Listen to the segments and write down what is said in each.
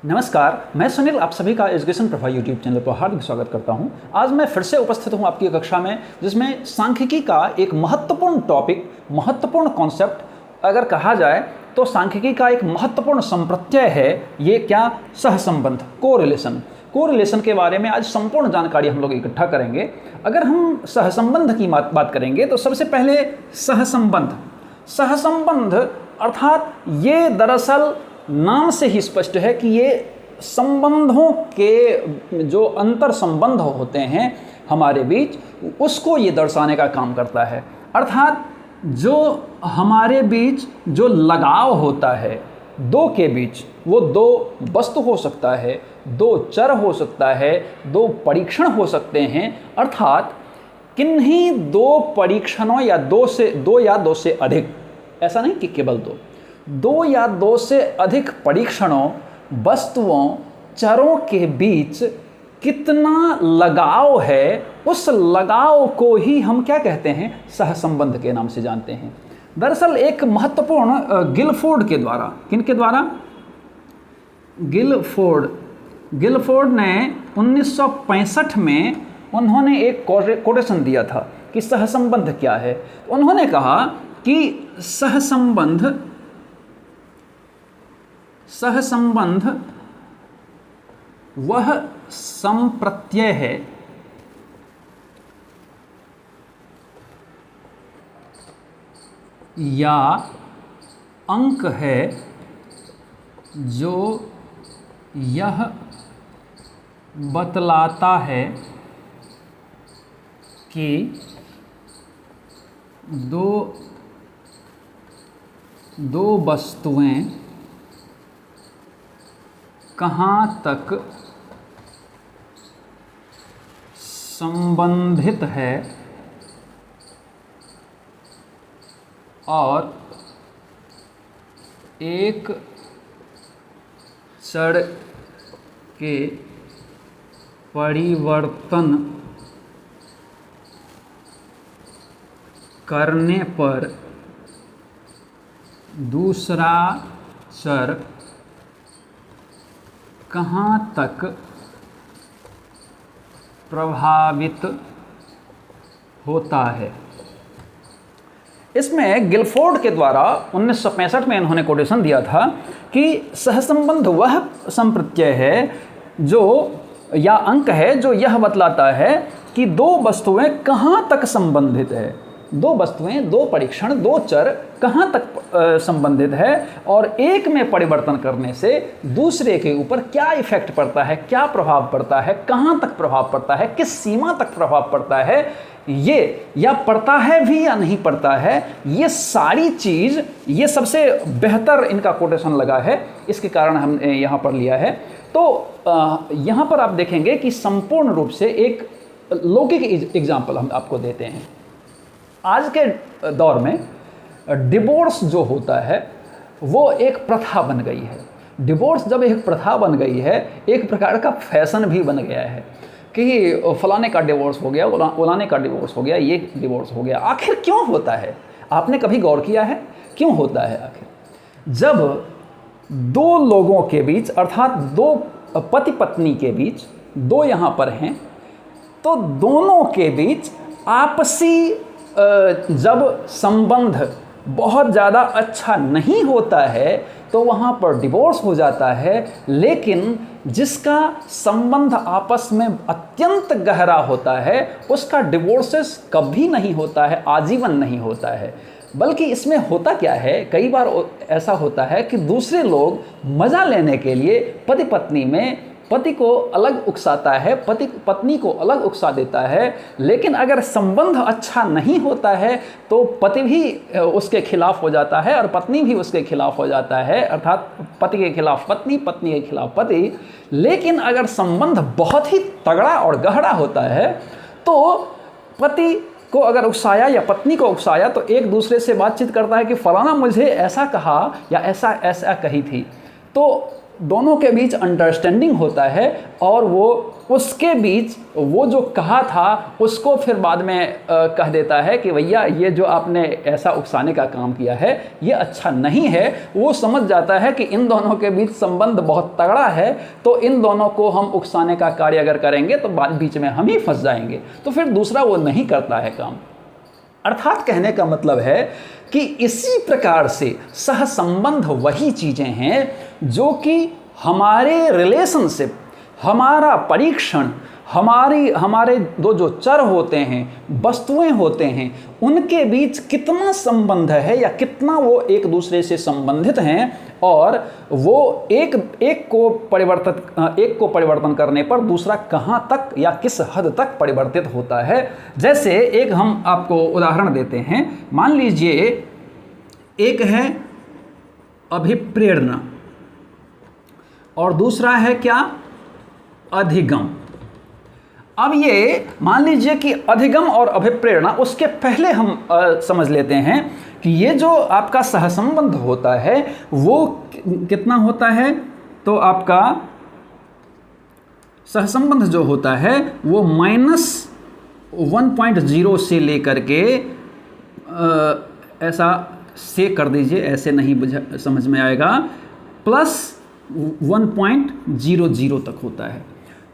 नमस्कार, मैं सुनील आप सभी का एजुकेशन प्रभा यूट्यूब चैनल पर हार्दिक स्वागत करता हूं। आज मैं फिर से उपस्थित हूं आपकी कक्षा में, जिसमें सांख्यिकी का एक महत्वपूर्ण टॉपिक, महत्वपूर्ण कॉन्सेप्ट अगर कहा जाए तो सांख्यिकी का एक महत्वपूर्ण संप्रत्यय है ये क्या, सहसंबंध, कोरिलेशन के बारे में आज संपूर्ण जानकारी हम लोग इकट्ठा करेंगे। अगर हम सहसंबंध की बात करेंगे तो सबसे पहले सहसंबंध अर्थात ये दरअसल नाम से ही स्पष्ट है कि ये संबंधों के जो अंतर संबंध होते हैं हमारे बीच, उसको ये दर्शाने का काम करता है। अर्थात जो हमारे बीच जो लगाव होता है दो के बीच, वो दो वस्तु हो सकता है, दो चर हो सकता है, दो परीक्षण हो सकते हैं। अर्थात किन्हीं दो परीक्षणों या दो या दो से अधिक, ऐसा नहीं कि केवल दो या दो से अधिक परीक्षणों, वस्तुओं, चरों के बीच कितना लगाव है, उस लगाव को ही हम क्या कहते हैं, सहसंबंध के नाम से जानते हैं। दरअसल एक महत्वपूर्ण गिलफोर्ड के द्वारा, किनके द्वारा, गिलफोर्ड ने 1965 में उन्होंने एक कोटेशन दिया था कि सहसंबंध क्या है। उन्होंने कहा कि सहसंबंध वह संप्रत्यय है या अंक है जो यह बतलाता है कि दो वस्तुएं कहाँ तक संबंधित है और एक चर के परिवर्तन करने पर दूसरा चर कहाँ तक प्रभावित होता है। इसमें गिलफोर्ड के द्वारा 1965 में इन्होंने कोटेशन दिया था कि सहसंबंध वह संप्रत्यय है जो या अंक है जो यह बतलाता है कि दो वस्तुएं कहाँ तक संबंधित है, दो वस्तुएं, दो परीक्षण, दो चर कहाँ तक संबंधित है और एक में परिवर्तन करने से दूसरे के ऊपर क्या इफेक्ट पड़ता है, क्या प्रभाव पड़ता है, कहाँ तक प्रभाव पड़ता है, किस सीमा तक प्रभाव पड़ता है, ये या पड़ता है भी या नहीं पड़ता है, ये सारी चीज़, ये सबसे बेहतर इनका कोटेशन लगा है, इसके कारण हम यहाँ पर लिया है। तो यहाँ पर आप देखेंगे कि संपूर्ण रूप से एक लौकिक एग्जाम्पल हम आपको देते हैं। आज के दौर में डिवोर्स जो होता है वो एक प्रथा बन गई है। डिवोर्स जब एक प्रथा बन गई है, एक प्रकार का फैशन भी बन गया है कि फलाने का डिवोर्स हो गया, फलाने का डिवोर्स हो गया, ये डिवोर्स हो गया। आखिर क्यों होता है, आपने कभी गौर किया है क्यों होता है? आखिर जब दो लोगों के बीच, अर्थात दो पति पत्नी के बीच, दो यहाँ पर हैं, तो दोनों के बीच आपसी जब संबंध बहुत ज़्यादा अच्छा नहीं होता है तो वहाँ पर डिवोर्स हो जाता है। लेकिन जिसका संबंध आपस में अत्यंत गहरा होता है उसका डिवोर्सेस कभी नहीं होता है, आजीवन नहीं होता है। बल्कि इसमें होता क्या है, कई बार ऐसा होता है कि दूसरे लोग मज़ा लेने के लिए पति पत्नी में पति को अलग उकसाता है, पति पत्नी को अलग उकसा देता है। लेकिन अगर संबंध अच्छा नहीं होता है तो पति भी उसके खिलाफ हो जाता है और पत्नी भी उसके खिलाफ हो जाता है, अर्थात पति के खिलाफ पत्नी, पत्नी के खिलाफ पति। लेकिन अगर संबंध बहुत ही तगड़ा और गहरा होता है तो पति को अगर उकसाया या पत्नी को उकसाया तो एक दूसरे से बातचीत करता है कि फलाना मुझे ऐसा कहा या ऐसा कही थी। तो दोनों के बीच अंडरस्टैंडिंग होता है और वो उसके बीच वो जो कहा था उसको फिर बाद में कह देता है कि भैया ये जो आपने ऐसा उकसाने का काम किया है ये अच्छा नहीं है। वो समझ जाता है कि इन दोनों के बीच संबंध बहुत तगड़ा है, तो इन दोनों को हम उकसाने का कार्य अगर करेंगे तो बाद बीच में हम ही फंस जाएंगे, तो फिर दूसरा वो नहीं करता है काम। अर्थात कहने का मतलब है कि इसी प्रकार से सहसंबंध वही चीज़ें हैं जो कि हमारे रिलेशनशिप, हमारा परीक्षण, हमारे जो चर होते हैं, वस्तुएं होते हैं, उनके बीच कितना संबंध है या कितना वो एक दूसरे से संबंधित हैं, और वो एक को परिवर्तन करने पर दूसरा कहाँ तक या किस हद तक परिवर्तित होता है। जैसे एक हम आपको उदाहरण देते हैं, मान लीजिए एक है अभिप्रेरणा और दूसरा है क्या, अधिगम। अब ये मान लीजिए कि अधिगम और अभिप्रेरणा, उसके पहले हम समझ लेते हैं कि ये जो आपका सहसंबंध होता है वो कितना होता है। तो आपका सहसंबंध जो होता है वो -1.0 से लेकर के ऐसा से कर दीजिए, ऐसे नहीं समझ में आएगा, +1.00 तक होता है।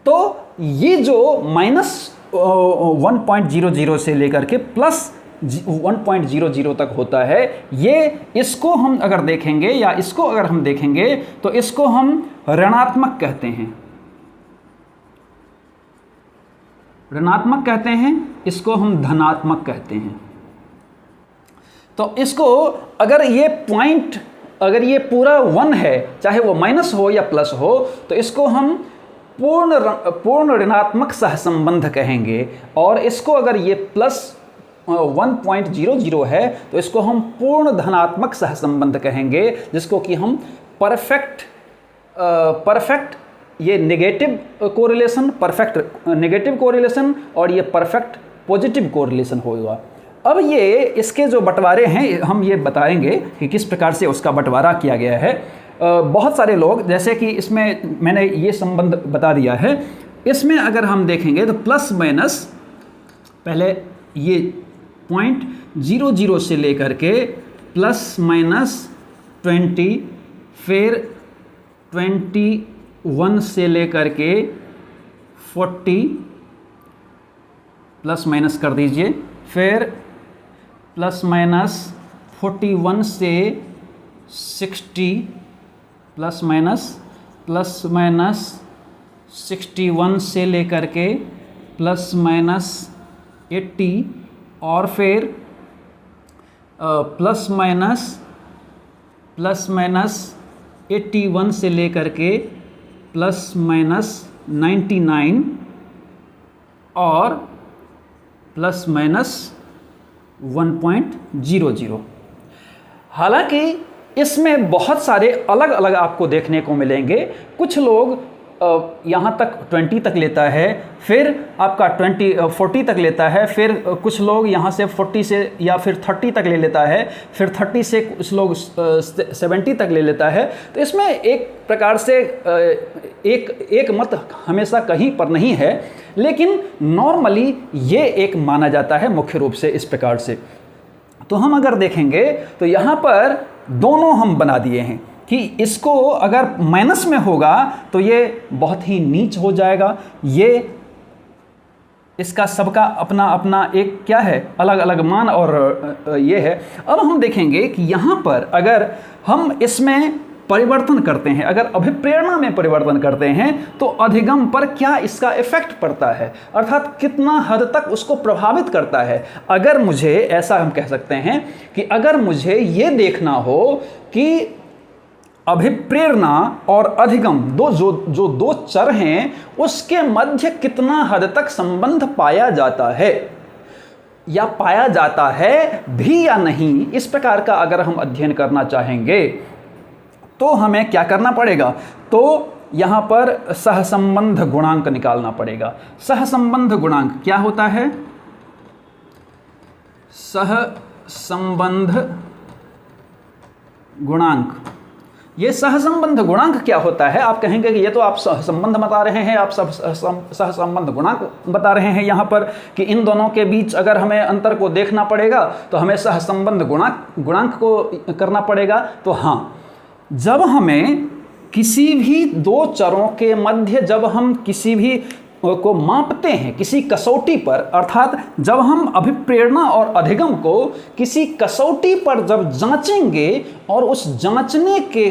तो ये जो -1.00 से लेकर के +1.00 तक होता है, ये इसको हम अगर देखेंगे या इसको अगर हम देखेंगे तो इसको हम ऋणात्मक कहते हैं, ऋणात्मक कहते हैं, इसको हम धनात्मक कहते हैं। तो इसको अगर ये पॉइंट, अगर ये पूरा 1 है, चाहे वो माइनस हो या प्लस हो, तो इसको हम पूर्ण ऋणात्मक सहसंबंध कहेंगे। और इसको अगर ये +1.00 है तो इसको हम पूर्ण धनात्मक सहसंबंध कहेंगे, जिसको कि हम परफेक्ट ये negative correlation, perfect negative correlation और ये परफेक्ट पॉजिटिव कोरिलेशन होगा। अब ये इसके जो बंटवारे हैं हम ये बताएंगे कि किस प्रकार से उसका बंटवारा किया गया है। बहुत सारे लोग, जैसे कि इसमें मैंने ये संबंध बता दिया है, इसमें अगर हम देखेंगे तो प्लस माइनस, पहले ये 0.00 से लेकर के +-20, फिर 21 से लेकर के 40 प्लस माइनस कर दीजिए, फिर +-41 से 60 +-61 से लेकर के +-80 और फिर +-81 से लेकर के +-99 और +-1.00। हालांकि इसमें बहुत सारे अलग अलग आपको देखने को मिलेंगे। कुछ लोग यहाँ तक 20 तक लेता है, फिर आपका 40 तक लेता है, फिर कुछ लोग यहाँ से 40 से या फिर 30 तक ले लेता है, फिर 30 से कुछ लोग 70 तक ले लेता है। तो इसमें एक प्रकार से एक मत हमेशा कहीं पर नहीं है, लेकिन नॉर्मली ये एक माना जाता है मुख्य रूप से इस प्रकार से। तो हम अगर देखेंगे तो यहाँ पर दोनों हम बना दिए हैं कि इसको अगर माइनस में होगा तो ये बहुत ही नीच हो जाएगा, ये इसका सबका अपना अपना एक क्या है, अलग अलग मान और ये है। अब हम देखेंगे कि यहाँ पर अगर हम इसमें परिवर्तन करते हैं, अगर अभिप्रेरणा में परिवर्तन करते हैं तो अधिगम पर क्या इसका इफेक्ट पड़ता है, अर्थात कितना हद तक उसको प्रभावित करता है। अगर मुझे ऐसा हम कह सकते हैं कि अगर मुझे ये देखना हो कि अभिप्रेरणा और अधिगम जो दो चर हैं उसके मध्य कितना हद तक संबंध पाया जाता है या पाया जाता है भी या नहीं, इस प्रकार का अगर हम अध्ययन करना चाहेंगे तो हमें क्या करना पड़ेगा, तो यहाँ पर सहसंबंध गुणांक निकालना पड़ेगा। सहसंबंध गुणांक क्या होता है, सहसंबंध गुणांक ये सहसंबंध गुणांक क्या होता है? आप कहेंगे कि ये तो आप सहसंबंध बता रहे हैं, आप सब सहसंबंध गुणांक बता रहे हैं यहाँ पर कि इन दोनों के बीच अगर हमें अंतर को देखना पड़ेगा तो हमें सहसंबंध गुणांक को करना पड़ेगा। तो हाँ, जब हमें किसी भी दो चरों के मध्य जब हम किसी भी को मापते हैं किसी कसौटी पर, अर्थात जब हम अभिप्रेरणा और अधिगम को किसी कसौटी पर जब जांचेंगे और उस जांचने के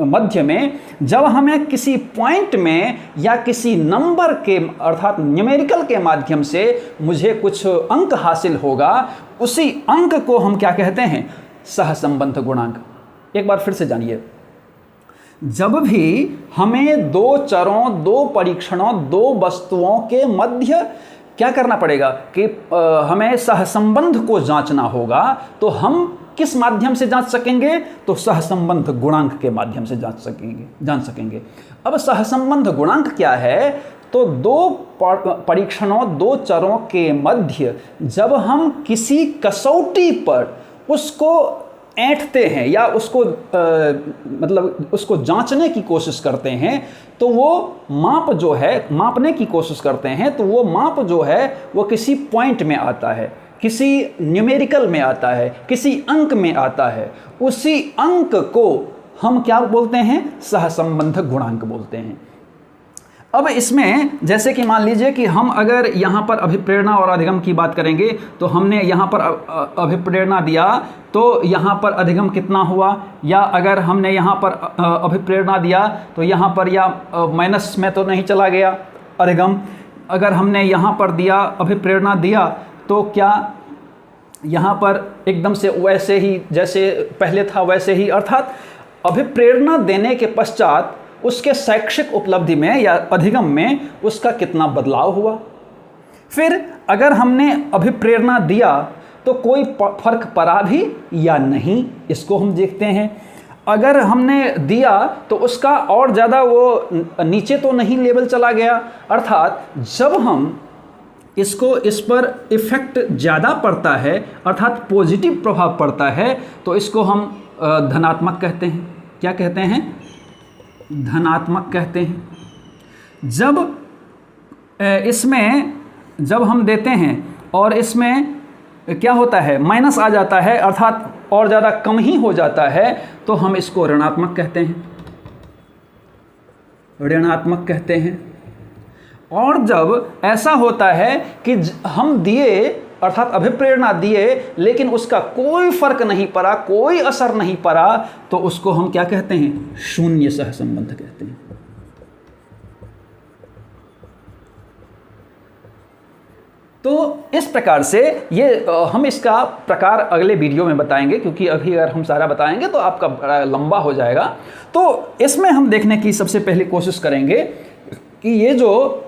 मध्य में जब हमें किसी पॉइंट में या किसी नंबर के अर्थात न्यूमेरिकल के माध्यम से मुझे कुछ अंक हासिल होगा, उसी अंक को हम क्या कहते हैं? सहसंबंध गुणांक। एक बार फिर से जानिए, जब भी हमें दो चरों, दो परीक्षणों, दो वस्तुओं के मध्य क्या करना पड़ेगा कि हमें सहसंबंध को जांचना होगा, तो हम किस माध्यम से जांच सकेंगे? तो सहसंबंध गुणांक के माध्यम से जान सकेंगे। अब सहसंबंध गुणांक क्या है? तो दो परीक्षणों, दो चरों के मध्य जब हम किसी कसौटी पर उसको ऐंठते हैं या उसको मतलब उसको जांचने की कोशिश करते हैं, तो वो माप जो है, मापने की कोशिश करते हैं, तो वो माप जो है वो किसी पॉइंट में आता है, किसी न्यूमेरिकल में आता है, किसी अंक में आता है। उसी अंक को हम क्या बोलते हैं? सहसंबंध गुणांक बोलते हैं। अब इसमें जैसे कि मान लीजिए कि हम अगर यहाँ पर अभिप्रेरणा और अधिगम की बात करेंगे, तो हमने यहाँ पर अभिप्रेरणा दिया तो यहाँ पर अधिगम कितना हुआ, या अगर हमने यहाँ पर अभिप्रेरणा दिया तो यहाँ पर या माइनस में तो नहीं चला गया अधिगम। अगर हमने यहाँ पर दिया अभिप्रेरणा दिया तो क्या यहाँ पर एकदम से वैसे ही जैसे पहले था वैसे ही, अर्थात अभिप्रेरणा देने के पश्चात उसके शैक्षिक उपलब्धि में या अधिगम में उसका कितना बदलाव हुआ। फिर अगर हमने अभिप्रेरणा दिया तो कोई फर्क पड़ा भी या नहीं, इसको हम देखते हैं। अगर हमने दिया तो उसका और ज़्यादा वो नीचे तो नहीं लेवल चला गया, अर्थात जब हम इस पर इफ़ेक्ट ज़्यादा पड़ता है, अर्थात पॉजिटिव प्रभाव पड़ता है, तो इसको हम धनात्मक कहते हैं। क्या कहते हैं? धनात्मक कहते हैं। जब इसमें जब हम देते हैं और इसमें क्या होता है? माइनस आ जाता है, अर्थात और ज़्यादा कम ही हो जाता है, तो हम इसको ऋणात्मक कहते हैं, ऋणात्मक कहते हैं। और जब ऐसा होता है कि हम दिए अर्थात अभिप्रेरणा दिए लेकिन उसका कोई फर्क नहीं पड़ा, कोई असर नहीं पड़ा, तो उसको हम क्या कहते हैं? शून्य सहसंबंध कहते हैं। तो इस प्रकार से ये हम इसका प्रकार अगले वीडियो में बताएंगे, क्योंकि अभी अगर हम सारा बताएंगे तो आपका बड़ा लंबा हो जाएगा। तो इसमें हम देखने की सबसे पहले कोशिश करेंगे कि ये जो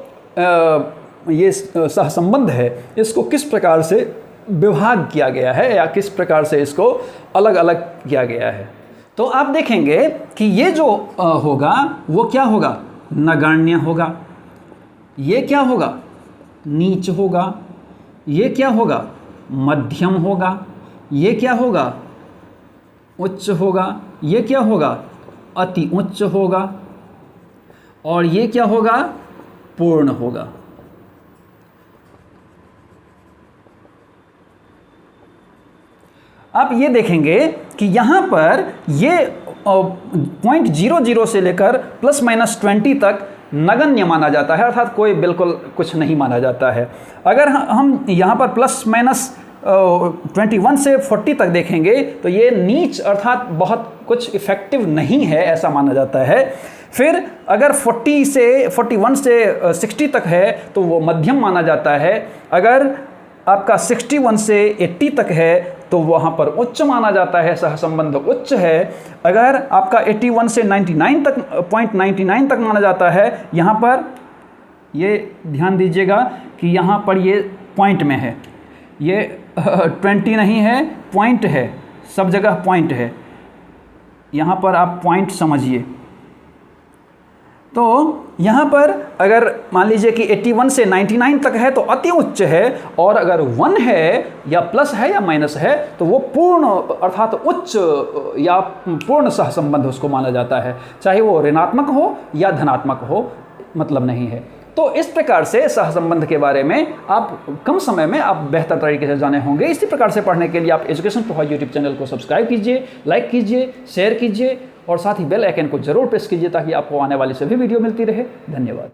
ये सहसंबंध है इसको किस प्रकार से विभाग किया गया है या किस प्रकार से इसको अलग अलग किया गया है। तो आप देखेंगे कि ये जो होगा वो क्या होगा? नगण्य होगा। ये क्या होगा? नीच होगा। ये क्या होगा? मध्यम होगा। ये क्या होगा? उच्च होगा। ये क्या होगा? अति उच्च होगा। और ये क्या होगा? पूर्ण होगा। आप ये देखेंगे कि यहाँ पर ये 0.00 से लेकर +-20 तक नगण्य माना जाता है, अर्थात कोई बिल्कुल कुछ नहीं माना जाता है। अगर हम यहाँ पर +-21 से 40 तक देखेंगे तो ये नीच अर्थात बहुत कुछ इफ़ेक्टिव नहीं है, ऐसा माना जाता है। फिर अगर 41 से 60 तक है तो वो मध्यम माना जाता है। अगर आपका 61 से 80 तक है तो वहाँ पर उच्च माना जाता है, सहसंबंध उच्च है। अगर आपका 81 से 99 तक 0.99 तक माना जाता है, यहाँ पर ये ध्यान दीजिएगा कि यहाँ पर ये पॉइंट में है, ये 20 नहीं है, पॉइंट है, सब जगह पॉइंट है। यहाँ पर आप पॉइंट समझिए। तो यहाँ पर अगर मान लीजिए कि 81 से 99 तक है तो अति उच्च है, और अगर 1 है या प्लस है या माइनस है तो वो पूर्ण अर्थात उच्च या पूर्ण सहसंबंध उसको माना जाता है, चाहे वो ऋणात्मक हो या धनात्मक हो, मतलब नहीं है। तो इस प्रकार से सहसंबंध के बारे में आप कम समय में आप बेहतर तरीके से जाने होंगे। इसी प्रकार से पढ़ने के लिए आप एजुकेशन प्रोफाइल यूट्यूब चैनल को सब्सक्राइब कीजिए, लाइक कीजिए, शेयर कीजिए और साथ ही बेल आइकन को जरूर प्रेस कीजिए ताकि आपको आने वाली सभी वीडियो मिलती रहे। धन्यवाद।